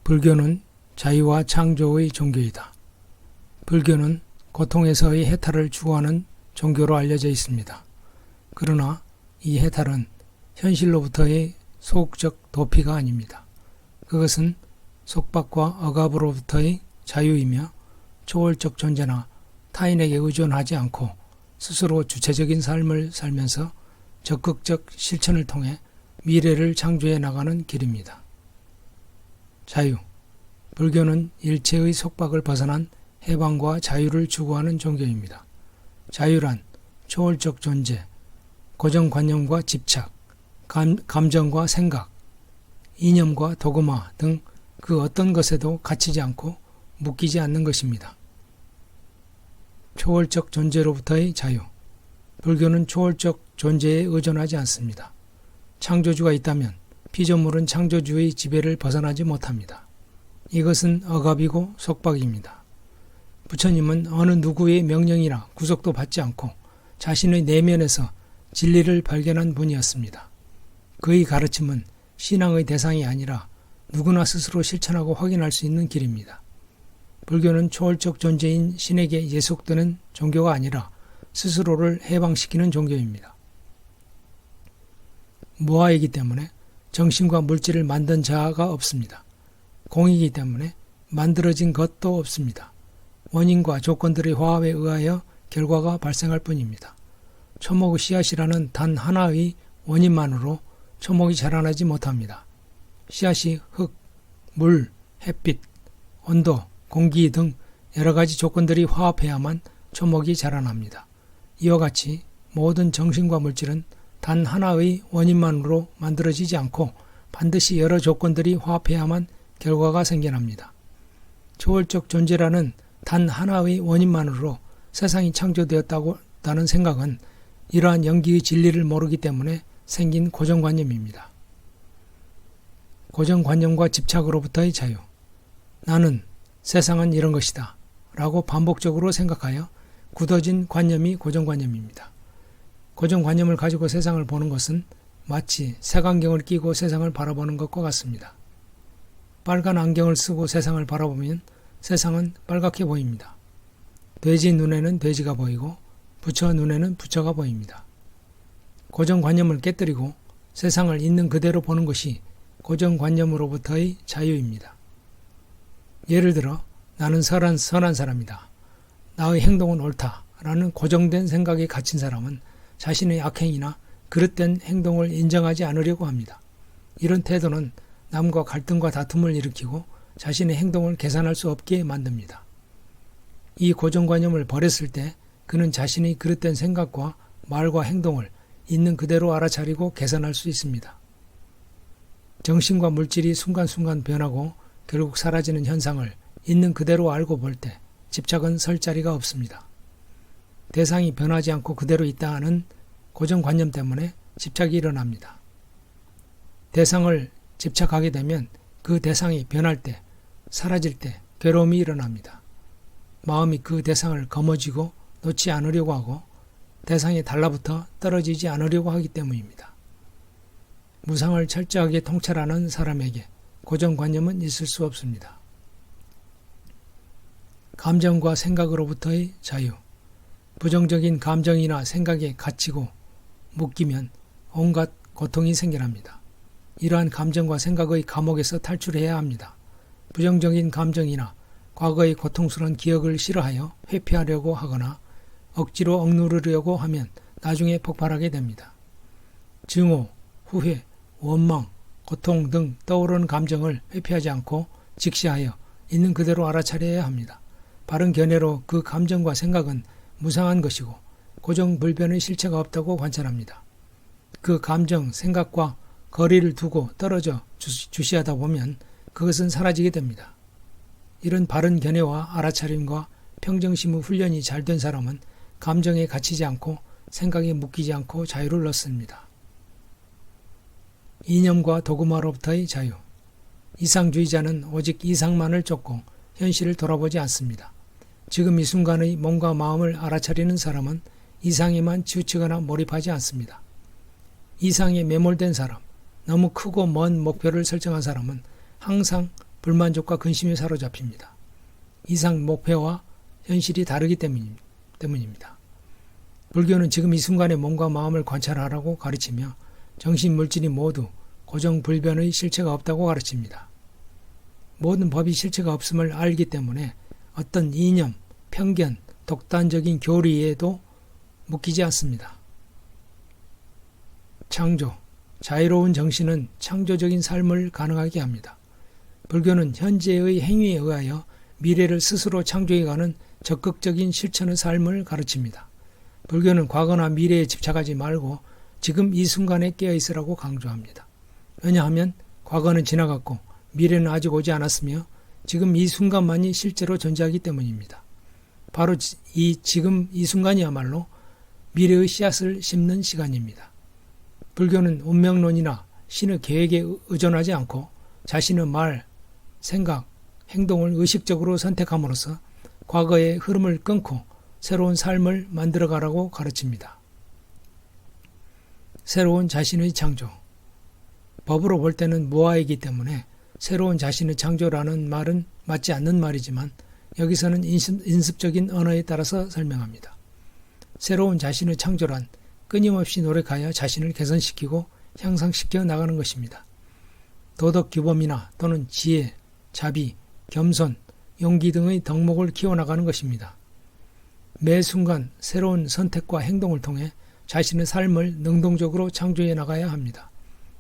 불교는 자유와 창조의 종교이다. 불교는 고통에서의 해탈을 추구하는 종교로 알려져 있습니다. 그러나 이 해탈은 현실로부터의 소극적 도피가 아닙니다. 그것은 속박과 억압으로부터의 자유이며 초월적 존재나 타인에게 의존하지 않고 스스로 주체적인 삶을 살면서 적극적 실천을 통해 미래를 창조해 나가는 길입니다. 자유. 불교는 일체의 속박을 벗어난 해방과 자유를 추구하는 종교입니다. 자유란 초월적 존재, 고정관념과 집착, 감정과 생각, 이념과 도그마 등 그 어떤 것에도 갇히지 않고 묶이지 않는 것입니다. 초월적 존재로부터의 자유. 불교는 초월적 존재에 의존하지 않습니다. 창조주가 있다면 피조물은 창조주의 지배를 벗어나지 못합니다. 이것은 억압이고 속박입니다. 부처님은 어느 누구의 명령이나 구속도 받지 않고 자신의 내면에서 진리를 발견한 분이었습니다. 그의 가르침은 신앙의 대상이 아니라 누구나 스스로 실천하고 확인할 수 있는 길입니다. 불교는 초월적 존재인 신에게 예속되는 종교가 아니라 스스로를 해방시키는 종교입니다. 무아이기 때문에 정신과 물질을 만든 자가 없습니다. 공이기 때문에 만들어진 것도 없습니다. 원인과 조건들의 화합에 의하여 결과가 발생할 뿐입니다. 초목의 씨앗이라는 단 하나의 원인만으로 초목이 자라나지 못합니다. 씨앗이 흙, 물, 햇빛, 온도, 공기 등 여러 가지 조건들이 화합해야만 초목이 자라납니다. 이와 같이 모든 정신과 물질은 단 하나의 원인만으로 만들어지지 않고 반드시 여러 조건들이 화합해야만 결과가 생겨납니다. 초월적 존재라는 단 하나의 원인만으로 세상이 창조되었다는 생각은 이러한 영기의 진리를 모르기 때문에 생긴 고정관념입니다. 고정관념과 집착으로부터의 자유. 나는 세상은 이런 것이다 라고 반복적으로 생각하여 굳어진 관념이 고정관념입니다. 고정관념을 가지고 세상을 보는 것은 마치 색안경을 끼고 세상을 바라보는 것과 같습니다. 빨간 안경을 쓰고 세상을 바라보면 세상은 빨갛게 보입니다. 돼지 눈에는 돼지가 보이고 부처 눈에는 부처가 보입니다. 고정관념을 깨뜨리고 세상을 있는 그대로 보는 것이 고정관념으로부터의 자유입니다. 예를 들어 나는 선한 사람이다. 나의 행동은 옳다라는 고정된 생각에 갇힌 사람은 자신의 악행이나 그릇된 행동을 인정하지 않으려고 합니다. 이런 태도는 남과 갈등과 다툼을 일으키고 자신의 행동을 계산할 수 없게 만듭니다. 이 고정관념을 버렸을 때 그는 자신의 그릇된 생각과 말과 행동을 있는 그대로 알아차리고 계산할 수 있습니다. 정신과 물질이 순간순간 변하고 결국 사라지는 현상을 있는 그대로 알고 볼 때 집착은 설 자리가 없습니다. 대상이 변하지 않고 그대로 있다 하는 고정관념 때문에 집착이 일어납니다. 대상을 집착하게 되면 그 대상이 변할 때, 사라질 때 괴로움이 일어납니다. 마음이 그 대상을 거머쥐고 놓지 않으려고 하고 대상에 달라붙어 떨어지지 않으려고 하기 때문입니다. 무상을 철저하게 통찰하는 사람에게 고정관념은 있을 수 없습니다. 감정과 생각으로부터의 자유. 부정적인 감정이나 생각에 갇히고 묶이면 온갖 고통이 생겨납니다. 이러한 감정과 생각의 감옥에서 탈출해야 합니다. 부정적인 감정이나 과거의 고통스러운 기억을 싫어하여 회피하려고 하거나 억지로 억누르려고 하면 나중에 폭발하게 됩니다. 증오, 후회, 원망, 고통 등 떠오르는 감정을 회피하지 않고 직시하여 있는 그대로 알아차려야 합니다. 바른 견해로 그 감정과 생각은 무상한 것이고 고정불변의 실체가 없다고 관찰합니다. 그 감정, 생각과 거리를 두고 떨어져 주시하다 보면 그것은 사라지게 됩니다. 이런 바른 견해와 알아차림과 평정심의 훈련이 잘 된 사람은 감정에 갇히지 않고 생각에 묶이지 않고 자유를 얻습니다. 이념과 도그마로부터의 자유. 이상주의자는 오직 이상만을 쫓고 현실을 돌아보지 않습니다. 지금 이 순간의 몸과 마음을 알아차리는 사람은 이상에만 치우치거나 몰입하지 않습니다. 이상에 매몰된 사람, 너무 크고 먼 목표를 설정한 사람은 항상 불만족과 근심에 사로잡힙니다. 이상 목표와 현실이 다르기 때문입니다. 불교는 지금 이 순간의 몸과 마음을 관찰하라고 가르치며 정신 물질이 모두 고정불변의 실체가 없다고 가르칩니다. 모든 법이 실체가 없음을 알기 때문에 어떤 이념, 편견, 독단적인 교리에도 묶이지 않습니다. 창조, 자유로운 정신은 창조적인 삶을 가능하게 합니다. 불교는 현재의 행위에 의하여 미래를 스스로 창조해가는 적극적인 실천의 삶을 가르칩니다. 불교는 과거나 미래에 집착하지 말고 지금 이 순간에 깨어있으라고 강조합니다. 왜냐하면 과거는 지나갔고 미래는 아직 오지 않았으며 지금 이 순간만이 실제로 존재하기 때문입니다. 바로 지금 이 순간이야말로 미래의 씨앗을 심는 시간입니다. 불교는 운명론이나 신의 계획에 의존하지 않고 자신의 말, 생각, 행동을 의식적으로 선택함으로써 과거의 흐름을 끊고 새로운 삶을 만들어가라고 가르칩니다. 새로운 자신의 창조. 법으로 볼 때는 무아이기 때문에 새로운 자신의 창조라는 말은 맞지 않는 말이지만 여기서는 인습적인 언어에 따라서 설명합니다. 새로운 자신의 창조란 끊임없이 노력하여 자신을 개선시키고 향상시켜 나가는 것입니다. 도덕 규범이나 또는 지혜, 자비, 겸손, 용기 등의 덕목을 키워나가는 것입니다. 매 순간 새로운 선택과 행동을 통해 자신의 삶을 능동적으로 창조해 나가야 합니다.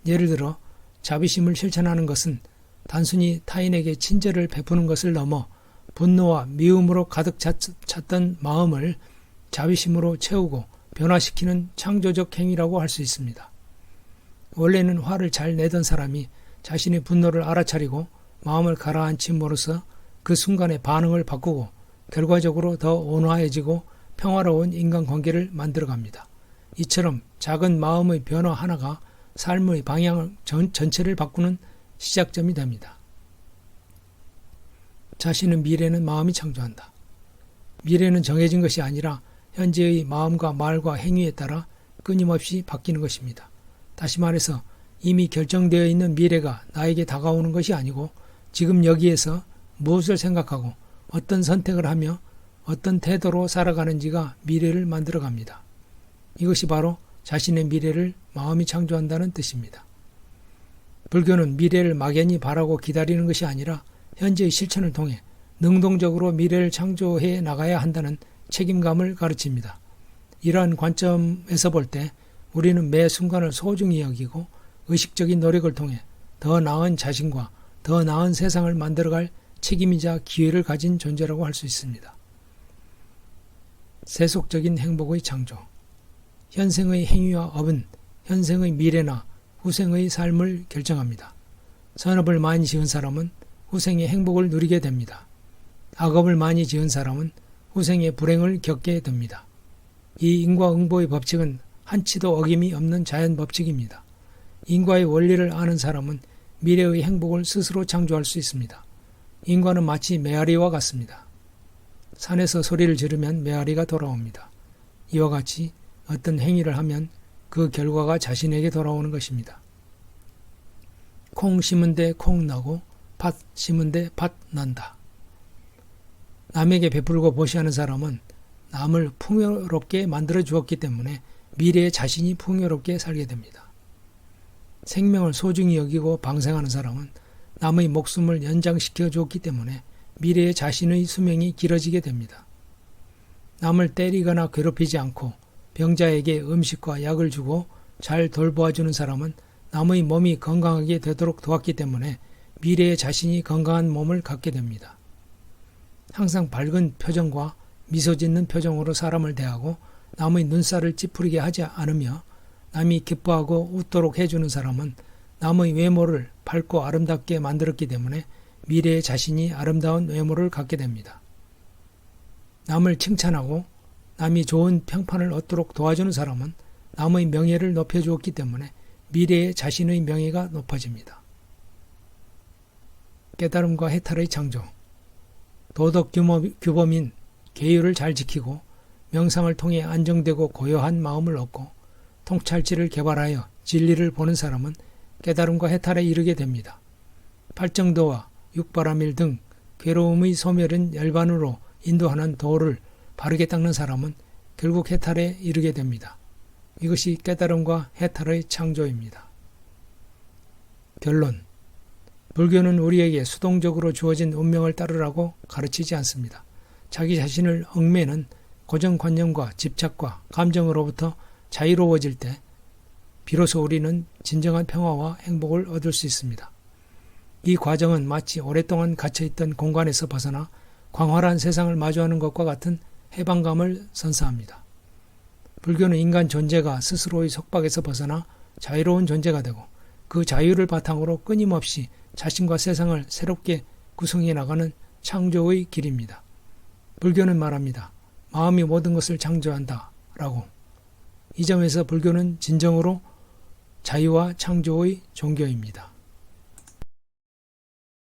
예를 들어 자비심을 실천하는 것은 단순히 타인에게 친절을 베푸는 것을 넘어 분노와 미움으로 가득 찼던 마음을 자비심으로 채우고 변화시키는 창조적 행위라고 할 수 있습니다. 원래는 화를 잘 내던 사람이 자신의 분노를 알아차리고 마음을 가라앉힘으로써 그 순간의 반응을 바꾸고 결과적으로 더 온화해지고 평화로운 인간관계를 만들어갑니다. 이처럼 작은 마음의 변화 하나가 삶의 방향 전체를 바꾸는 시작점이 됩니다. 자신의 미래는 마음이 창조한다. 미래는 정해진 것이 아니라 현재의 마음과 말과 행위에 따라 끊임없이 바뀌는 것입니다. 다시 말해서 이미 결정되어 있는 미래가 나에게 다가오는 것이 아니고 지금 여기에서 무엇을 생각하고 어떤 선택을 하며 어떤 태도로 살아가는지가 미래를 만들어갑니다. 이것이 바로 자신의 미래를 마음이 창조한다는 뜻입니다. 불교는 미래를 막연히 바라고 기다리는 것이 아니라 현재의 실천을 통해 능동적으로 미래를 창조해 나가야 한다는 책임감을 가르칩니다. 이러한 관점에서 볼 때 우리는 매 순간을 소중히 여기고 의식적인 노력을 통해 더 나은 자신과 더 나은 세상을 만들어갈 책임이자 기회를 가진 존재라고 할 수 있습니다. 세속적인 행복의 창조. 현생의 행위와 업은 현생의 미래나 후생의 삶을 결정합니다. 선업을 많이 지은 사람은 후생의 행복을 누리게 됩니다. 악업을 많이 지은 사람은 후생의 불행을 겪게 됩니다. 이 인과응보의 법칙은 한치도 어김이 없는 자연 법칙입니다. 인과의 원리를 아는 사람은 미래의 행복을 스스로 창조할 수 있습니다. 인과는 마치 메아리와 같습니다. 산에서 소리를 지르면 메아리가 돌아옵니다. 이와 같이 어떤 행위를 하면 그 결과가 자신에게 돌아오는 것입니다. 콩 심은 데 콩 나고 팥 심은 데 팥 난다. 남에게 베풀고 보시하는 사람은 남을 풍요롭게 만들어 주었기 때문에 미래에 자신이 풍요롭게 살게 됩니다. 생명을 소중히 여기고 방생하는 사람은 남의 목숨을 연장시켜 주었기 때문에 미래에 자신의 수명이 길어지게 됩니다. 남을 때리거나 괴롭히지 않고 병자에게 음식과 약을 주고 잘 돌보아주는 사람은 남의 몸이 건강하게 되도록 도왔기 때문에 미래에 자신이 건강한 몸을 갖게 됩니다. 항상 밝은 표정과 미소 짓는 표정으로 사람을 대하고 남의 눈살을 찌푸리게 하지 않으며 남이 기뻐하고 웃도록 해주는 사람은 남의 외모를 밝고 아름답게 만들었기 때문에 미래에 자신이 아름다운 외모를 갖게 됩니다. 남을 칭찬하고 남이 좋은 평판을 얻도록 도와주는 사람은 남의 명예를 높여주었기 때문에 미래에 자신의 명예가 높아집니다. 깨달음과 해탈의 창조. 도덕 규범인 계율을 잘 지키고 명상을 통해 안정되고 고요한 마음을 얻고 통찰지를 개발하여 진리를 보는 사람은 깨달음과 해탈에 이르게 됩니다. 팔정도와 육바라밀 등 괴로움의 소멸인 열반으로 인도하는 도를 바르게 닦는 사람은 결국 해탈에 이르게 됩니다. 이것이 깨달음과 해탈의 창조입니다. 결론. 불교는 우리에게 수동적으로 주어진 운명을 따르라고 가르치지 않습니다. 자기 자신을 얽매는 고정관념과 집착과 감정으로부터 자유로워질 때 비로소 우리는 진정한 평화와 행복을 얻을 수 있습니다. 이 과정은 마치 오랫동안 갇혀있던 공간에서 벗어나 광활한 세상을 마주하는 것과 같은 해방감을 선사합니다. 불교는 인간 존재가 스스로의 속박에서 벗어나 자유로운 존재가 되고 그 자유를 바탕으로 끊임없이 자신과 세상을 새롭게 구성해 나가는 창조의 길입니다. 불교는 말합니다. 마음이 모든 것을 창조한다 라고. 이 점에서 불교는 진정으로 자유와 창조의 종교입니다.